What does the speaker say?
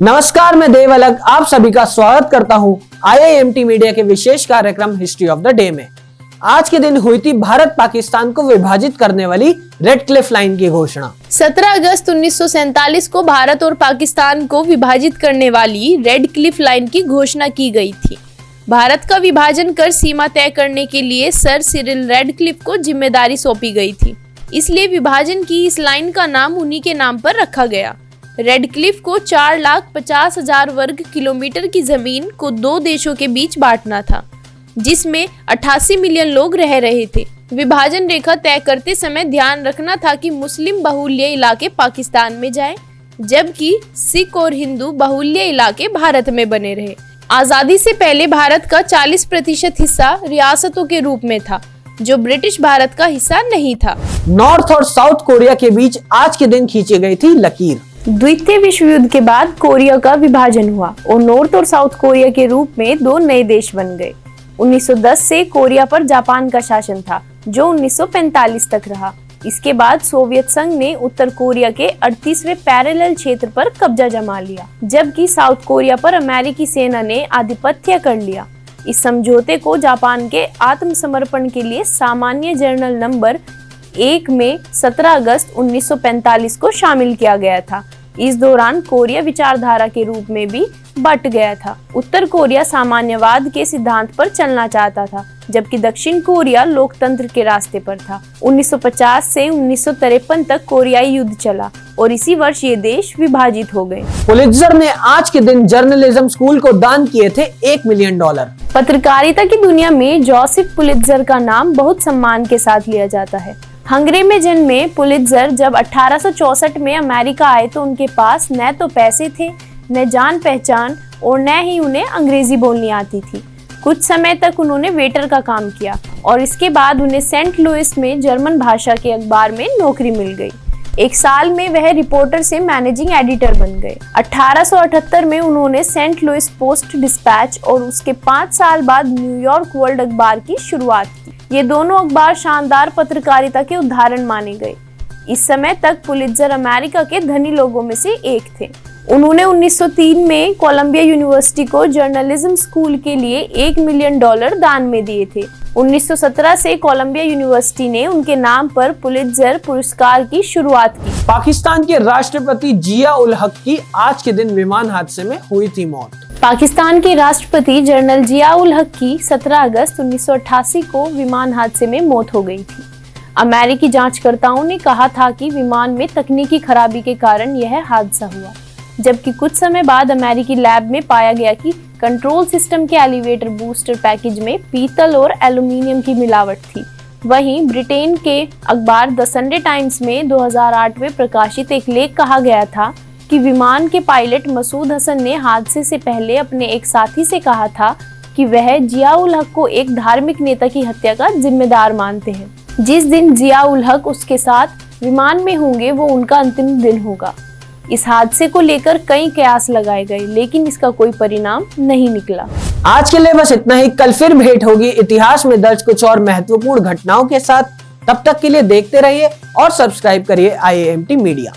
नमस्कार, मैं देव अलग आप सभी का स्वागत करता हूं IIMT मीडिया के विशेष कार्यक्रम हिस्ट्री ऑफ द डे में। आज के दिन हुई थी भारत पाकिस्तान को विभाजित करने वाली रेड क्लिफ लाइन की घोषणा। 17 अगस्त 1947 को भारत और पाकिस्तान को विभाजित करने वाली रेड क्लिफ लाइन की घोषणा की गई थी। भारत का विभाजन कर सीमा तय करने के लिए सर सिरिल रेडक्लिफ को जिम्मेदारी सौंपी गई थी, इसलिए विभाजन की इस लाइन का नाम उन्हीं के नाम पर रखा गया। रेडक्लिफ को 4,50,000 वर्ग किलोमीटर की जमीन को दो देशों के बीच बांटना था, जिसमें 88 मिलियन लोग रह रहे थे। विभाजन रेखा तय करते समय ध्यान रखना था कि मुस्लिम बहुल्य इलाके पाकिस्तान में जाएं, जबकि सिख और हिंदू बहुल्य इलाके भारत में बने रहे। आजादी से पहले भारत का 40% हिस्सा रियासतों के रूप में था, जो ब्रिटिश भारत का हिस्सा नहीं था। नॉर्थ और साउथ कोरिया के बीच आज के दिन खींची गई थी लकीर। द्वितीय विश्व युद्ध के बाद कोरिया का विभाजन हुआ और नॉर्थ और साउथ कोरिया के रूप में दो नए देश बन गए। 1910 से कोरिया पर जापान का शासन था, जो 1945 तक रहा। इसके बाद सोवियत संघ ने उत्तर कोरिया के 38वें पैरेलल क्षेत्र पर कब्जा जमा लिया, जबकि साउथ कोरिया पर अमेरिकी सेना ने आधिपत्य कर लिया। इस समझौते को जापान के आत्मसमर्पण के लिए सामान्य जर्नल नंबर 1 में 17 अगस्त 1945 को शामिल किया गया था। इस दौरान कोरिया विचारधारा के रूप में भी बट गया था। उत्तर कोरिया साम्यवाद के सिद्धांत पर चलना चाहता था, जबकि दक्षिण कोरिया लोकतंत्र के रास्ते पर था। 1950 से 1953 तक कोरियाई युद्ध चला और इसी वर्ष ये देश विभाजित हो गए। पुलित्जर ने आज के दिन जर्नलिज्म स्कूल को दान किए थे $1 मिलियन। पत्रकारिता की दुनिया में जोसेफ पुलित्जर का नाम बहुत सम्मान के साथ लिया जाता है। हंगरी में जन्मे पुलित्जर जब 1864 में अमेरिका आए तो उनके पास न तो पैसे थे, न जान पहचान और न ही उन्हें अंग्रेजी बोलनी आती थी। कुछ समय तक उन्होंने वेटर का काम किया और इसके बाद उन्हें सेंट लुइस में जर्मन भाषा के अखबार में नौकरी मिल गई। एक साल में वह रिपोर्टर से मैनेजिंग एडिटर बन गए। 1878 में उन्होंने सेंट लुइस पोस्ट डिस्पैच और उसके 5 साल बाद न्यूयॉर्क वर्ल्ड अखबार की शुरुआत की। ये दोनों अखबार शानदार पत्रकारिता के उदाहरण माने गए। इस समय तक पुलित्जर अमेरिका के धनी लोगों में से एक थे। उन्होंने 1903 में कोलंबिया यूनिवर्सिटी को जर्नलिज्म स्कूल के लिए $1 मिलियन दान में दिए थे। 1917 से कोलंबिया यूनिवर्सिटी ने उनके नाम पर पुलित्जर पुरस्कार की शुरुआत की। पाकिस्तान के राष्ट्रपति जिया उल हक की आज के दिन विमान हादसे में हुई थी मौत। पाकिस्तान के राष्ट्रपति जनरल जिया उल हक की 17 अगस्त 1988 को विमान हादसे में मौत हो गई थी। अमेरिकी जांचकर्ताओं ने कहा था कि विमान में तकनीकी खराबी के कारण यह हादसा हुआ, जबकि कुछ समय बाद अमेरिकी लैब में पाया गया कि कंट्रोल सिस्टम के एलिवेटर बूस्टर पैकेज में पीतल और एल्यूमीनियम की मिलावट थी। वहीं ब्रिटेन के अखबार द संडे टाइम्स में 2008 में प्रकाशित एक लेख कहा गया था कि विमान के पायलट मसूद हसन ने हादसे से पहले अपने एक साथी से कहा था कि वह जिया उल हक को एक धार्मिक नेता की हत्या का जिम्मेदार मानते हैं। जिस दिन जिया उल हक उसके साथ विमान में होंगे वो उनका अंतिम दिन होगा। इस हादसे को लेकर कई कयास लगाए गए, लेकिन इसका कोई परिणाम नहीं निकला। आज के लिए बस इतना ही। कल फिर भेंट होगी इतिहास में दर्ज कुछ और महत्वपूर्ण घटनाओं के साथ। तब तक के लिए देखते रहिए और सब्सक्राइब करिए IIMT मीडिया।